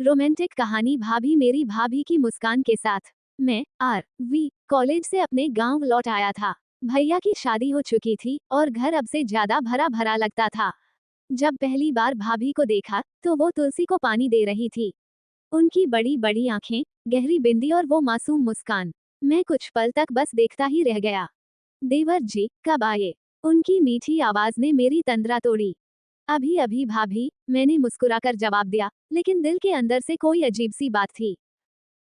Romantic कहानी भाभी मेरी भाभी की मुस्कान के साथ। मैं कॉलेज से अपने गांव लौट आया था। भैया की शादी हो चुकी थी और घर अब से ज्यादा भरा भरा लगता था। जब पहली बार भाभी को देखा तो वो तुलसी को पानी दे रही थी। उनकी बड़ी बड़ी आंखें, गहरी बिंदी और वो मासूम मुस्कान। मैं कुछ पल तक बस देखता ही रह गया। देवर जी कब आए? उनकी मीठी आवाज ने मेरी तंद्रा तोड़ी। अभी अभी भाभी, मैंने मुस्कुराकर जवाब दिया, लेकिन दिल के अंदर से कोई अजीब सी बात थी।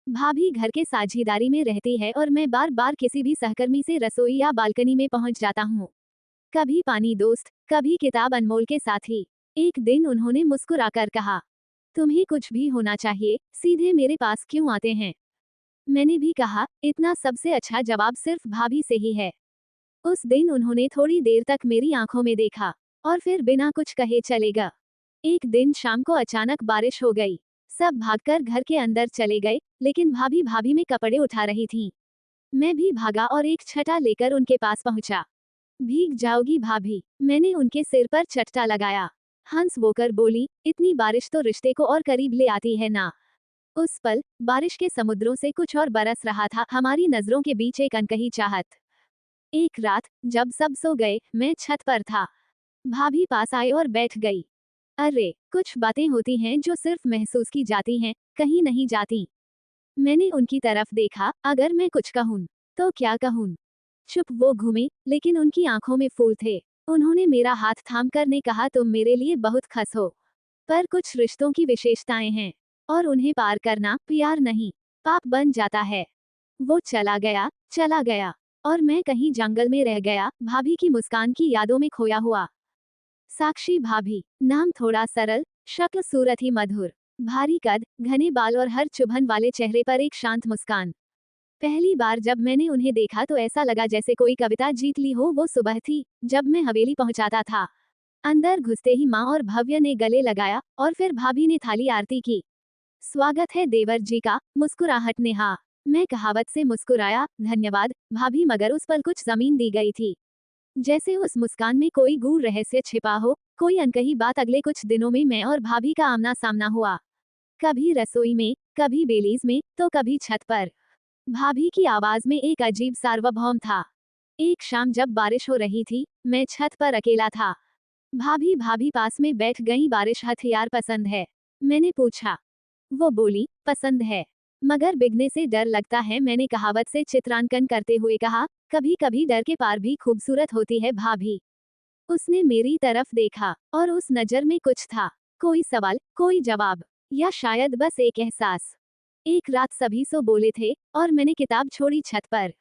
भाभी घर के साझेदारी में रहती है और मैं बार बार किसी भी सहकर्मी से रसोई या बालकनी में पहुंच जाता हूँ। कभी पानी दोस्त, कभी किताब अनमोल के साथी। एक दिन उन्होंने मुस्कुराकर कहा, तुम्हें कुछ भी होना चाहिए, सीधे मेरे पास क्यों आते हैं? मैंने भी कहा, इतना सबसे अच्छा जवाब सिर्फ भाभी से ही है। उस दिन उन्होंने थोड़ी देर तक मेरी आंखों में देखा और फिर बिना कुछ कहे चले गए। एक दिन शाम को अचानक बारिश हो गई। सब भागकर घर के अंदर चले गए, लेकिन भाभी भाभी में कपड़े उठा रही थीं। मैं भी भागा और एक छटा लेकर उनके पास पहुंचा। भीग जाओगी भाभी, मैंने उनके सिर पर चट्टा लगाया। हंस बोकर बोली, इतनी बारिश तो रिश्ते को और करीब ले आती है ना। उस पल बारिश के समुद्रों से कुछ और बरस रहा था, हमारी नजरों के बीच एक अनकही चाहत। एक रात जब सब सो गए, मैं छत पर था। भाभी पास आई और बैठ गई। अरे, कुछ बातें होती हैं जो सिर्फ महसूस की जाती हैं, कहीं नहीं जाती। मैंने उनकी तरफ देखा, अगर मैं कुछ कहूं तो क्या कहूं? चुप वो घूमे, लेकिन उनकी आंखों में फूल थे। उन्होंने मेरा हाथ थाम कर ने कहा, तुम मेरे लिए बहुत खास हो। पर कुछ रिश्तों की विशेषताएं हैं और उन्हें पार करना प्यार नहीं, पाप बन जाता है। वो चला गया और मैं कहीं जंगल में रह गया, भाभी की मुस्कान की यादों में खोया हुआ। साक्षी भाभी, नाम थोड़ा सरल, शक्ल सूरत ही मधुर। भारी कद, घने बाल और हर चुभन वाले चेहरे पर एक शांत मुस्कान। पहली बार जब मैंने उन्हें देखा तो ऐसा लगा जैसे कोई कविता जीत ली हो। वो सुबह थी जब मैं हवेली पहुंचाता था। अंदर घुसते ही माँ और भव्य ने गले लगाया और फिर भाभी ने थाली आरती की। स्वागत है देवर जी का, मुस्कुराहट ने हाँ। मैं कहावत से मुस्कुराया, धन्यवाद भाभी, मगर उस पल कुछ जमीन दी गई थी। जैसे उस मुस्कान में कोई गूढ़ रहस्य छिपा हो, कोई अनकही बात। अगले कुछ दिनों में मैं और भाभी का आमना सामना हुआ। कभी रसोई में, कभी बेलीज में, तो कभी छत पर। भाभी की आवाज में एक अजीब सार्वभौम था। एक शाम जब बारिश हो रही थी, मैं छत पर अकेला था। भाभी भाभी पास में बैठ गई। बारिश हथियार पसंद है? मैंने पूछा। वो बोली, पसंद है, मगर बिगने से डर लगता है। मैंने कहावत से चित्रांकन करते हुए कहा, कभी कभी डर के पार भी खूबसूरत होती है भाभी। उसने मेरी तरफ देखा और उस नजर में कुछ था, कोई सवाल, कोई जवाब, या शायद बस एक एहसास। एक रात सभी सो बोले थे और मैंने किताब छोड़ी छत पर।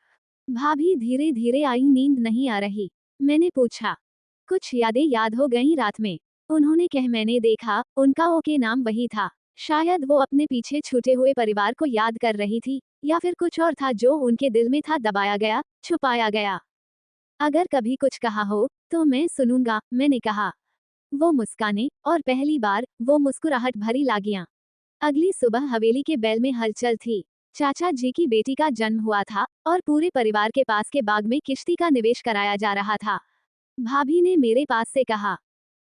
भाभी धीरे धीरे आई। नींद नहीं आ रही। मैंने पूछा, कुछ यादें याद हो गईं रात में? उन्होंने कह, मैंने देखा, उनका ओके नाम वही था। शायद वो अपने पीछे छूटे हुए परिवार को याद कर रही थी, या फिर कुछ और था जो उनके दिल में था, दबाया गया, छुपाया गया। अगर कभी कुछ कहा हो तो मैं सुनूंगा, मैंने कहा। वो मुस्काने और पहली बार वो मुस्कुराहट भरी लागियां। अगली सुबह हवेली के बैल में हलचल थी। चाचा जी की बेटी का जन्म हुआ था और पूरे परिवार के पास के बाग में किश्ती का निवेश कराया जा रहा था। भाभी ने मेरे पास से कहा,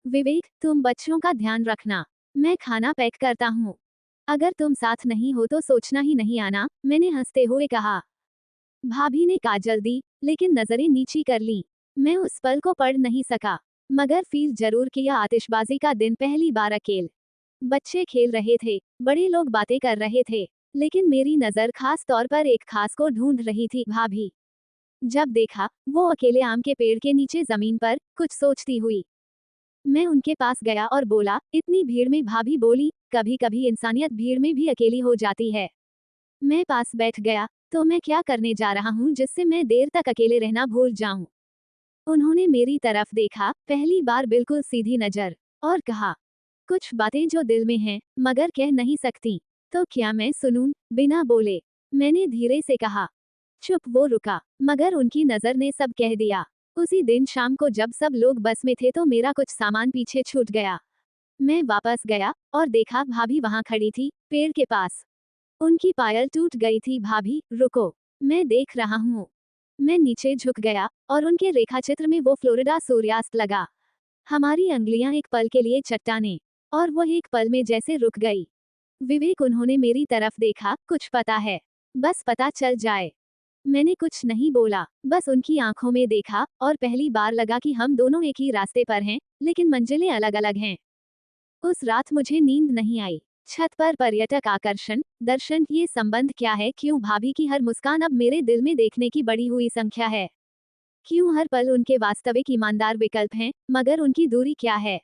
विवेक तुम बच्चों का ध्यान रखना, मैं खाना पैक करता हूँ। अगर तुम साथ नहीं हो तो सोचना ही नहीं आना, मैंने हंसते हुए कहा। भाभी ने काजल दी, लेकिन नजरें नीची कर लीं। मैं उस पल को पढ़ नहीं सका, मगर फील जरूर किया। आतिशबाजी का दिन, पहली बार अकेले। बच्चे खेल रहे थे, बड़े लोग बातें कर रहे थे, लेकिन मेरी नजर खास तौर पर एक खास को ढूंढ रही थी, भाभी। जब देखा, वो अकेले आम के पेड़ के नीचे जमीन पर कुछ सोचती हुई। मैं उनके पास गया और बोला, इतनी भीड़ में? भाभी बोली, कभी कभी इंसानियत भीड़ में भी अकेली हो जाती है। मैं पास बैठ गया, तो मैं क्या करने जा रहा हूँ जिससे मैं देर तक अकेले रहना भूल जाऊं? उन्होंने मेरी तरफ देखा, पहली बार बिल्कुल सीधी नजर, और कहा, कुछ बातें जो दिल में हैं, मगर कह नहीं सकती। तो क्या मैं सुनूं? बिना बोले मैंने धीरे से कहा। चुप। वो रुका, मगर उनकी नजर ने सब कह दिया। उसी दिन शाम को जब सब लोग बस में थे तो मेरा कुछ सामान पीछे छूट गया। मैं वापस गया और देखा भाभी वहां खड़ी थी, पेड़ के पास। उनकी पायल टूट गई थी। भाभी रुको, मैं देख रहा हूँ। मैं नीचे झुक गया और उनके रेखाचित्र में वो फ्लोरिडा सूर्यास्त लगा। हमारी अंगुलियां एक पल के लिए चट्टाने, और वो एक पल में जैसे रुक गई। विवेक, उन्होंने मेरी तरफ देखा। कुछ पता है? बस पता चल जाए। मैंने कुछ नहीं बोला, बस उनकी आंखों में देखा और पहली बार लगा कि हम दोनों एक ही रास्ते पर हैं, लेकिन मंजिलें अलग अलग हैं। उस रात मुझे नींद नहीं आई। छत पर पर्यटक आकर्षण, दर्शन, ये संबंध क्या है? क्यों भाभी की हर मुस्कान अब मेरे दिल में देखने की बढ़ी हुई संख्या है? क्यों हर पल उनके वास्तविक ईमानदार विकल्प हैं, मगर उनकी दूरी क्या है?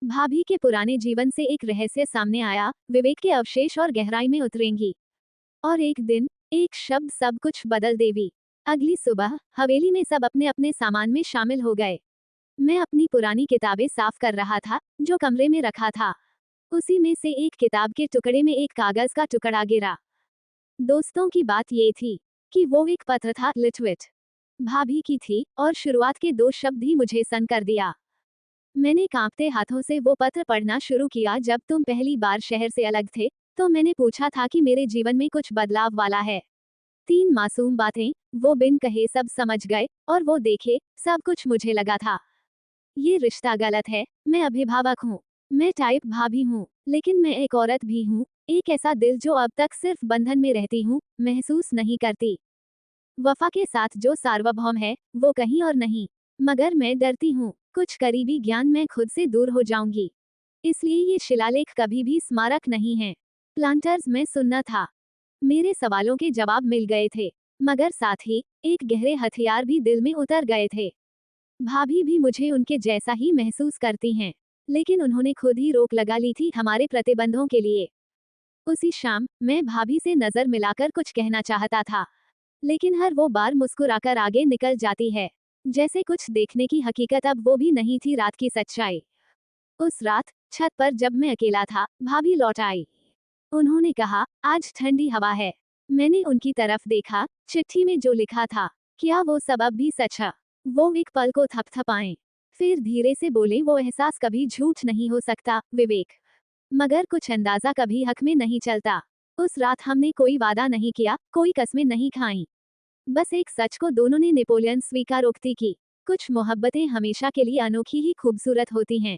भाभी के पुराने जीवन से एक रहस्य सामने आया। विवेक के अवशेष और गहराई में उतरेंगी। और एक दिन, एक शब्द सब कुछ बदल देवी। अगली सुबह हवेली में सब अपने अपने सामान में शामिल हो गए। मैं अपनी पुरानी किताबें साफ कर रहा था, जो कमरे में रखा था। उसी में से एक किताब के टुकड़े में एक कागज का टुकड़ा गिरा। दोस्तों की बात ये थी कि वो एक पत्र था, लिटविट भाभी की थी, और शुरुआत के 2 शब्द ही मुझे सन कर दिया। मैंने कांपते हाथों से वो पत्र पढ़ना शुरू किया। जब तुम पहली बार शहर से अलग थे, तो मैंने पूछा था कि मेरे जीवन में कुछ बदलाव वाला है। 3 मासूम बातें, वो बिन कहे सब समझ गए, और वो देखे, सब कुछ मुझे लगा था। ये रिश्ता गलत है, मैं अभिभावक हूँ, मैं टाइप भाभी हूँ, लेकिन मैं एक औरत भी हूँ, एक ऐसा दिल जो अब तक सिर्फ बंधन में रहती हूँ, महसूस नहीं करती। वफा के साथ जो सार्वभौम है, वो कहीं और नहीं। मगर मैं डरती हूँ, कुछ करीबी ज्ञान मैं खुद से दूर हो जाऊंगी। इसलिए ये शिलालेख कभी भी स्मारक नहीं है। प्लांटर्स में सुनना था। मेरे सवालों के जवाब मिल गए थे, मगर साथ ही एक गहरे हथियार भी दिल में उतर गए थे। भाभी भी मुझे उनके जैसा ही महसूस करती हैं, लेकिन उन्होंने खुद ही रोक लगा ली थी हमारे प्रतिबंधों के लिए। उसी शाम मैं भाभी से नजर मिलाकर कुछ कहना चाहता था, लेकिन हर वो बार मुस्कुराकर आगे निकल जाती है, जैसे कुछ देखने की हकीकत अब वो भी नहीं थी, रात की सच्चाई। उस रात छत पर जब मैं अकेला था, भाभी लौट आई। उन्होंने कहा, आज ठंडी हवा है। मैंने उनकी तरफ देखा, चिट्ठी में जो लिखा था, क्या वो सब अब भी सच है? वो एक पल को थपथपाएं, फिर धीरे से बोले, वो एहसास कभी झूठ नहीं हो सकता, विवेक। मगर कुछ अंदाजा कभी हक में नहीं चलता। उस रात हमने कोई वादा नहीं किया, कोई कस्में नहीं खाई। बस एक सच को दोनों ने नेपोलियन स्वीकारोक्ति की। कुछ मोहब्बतें हमेशा के लिए अनोखी ही खूबसूरत होती हैं।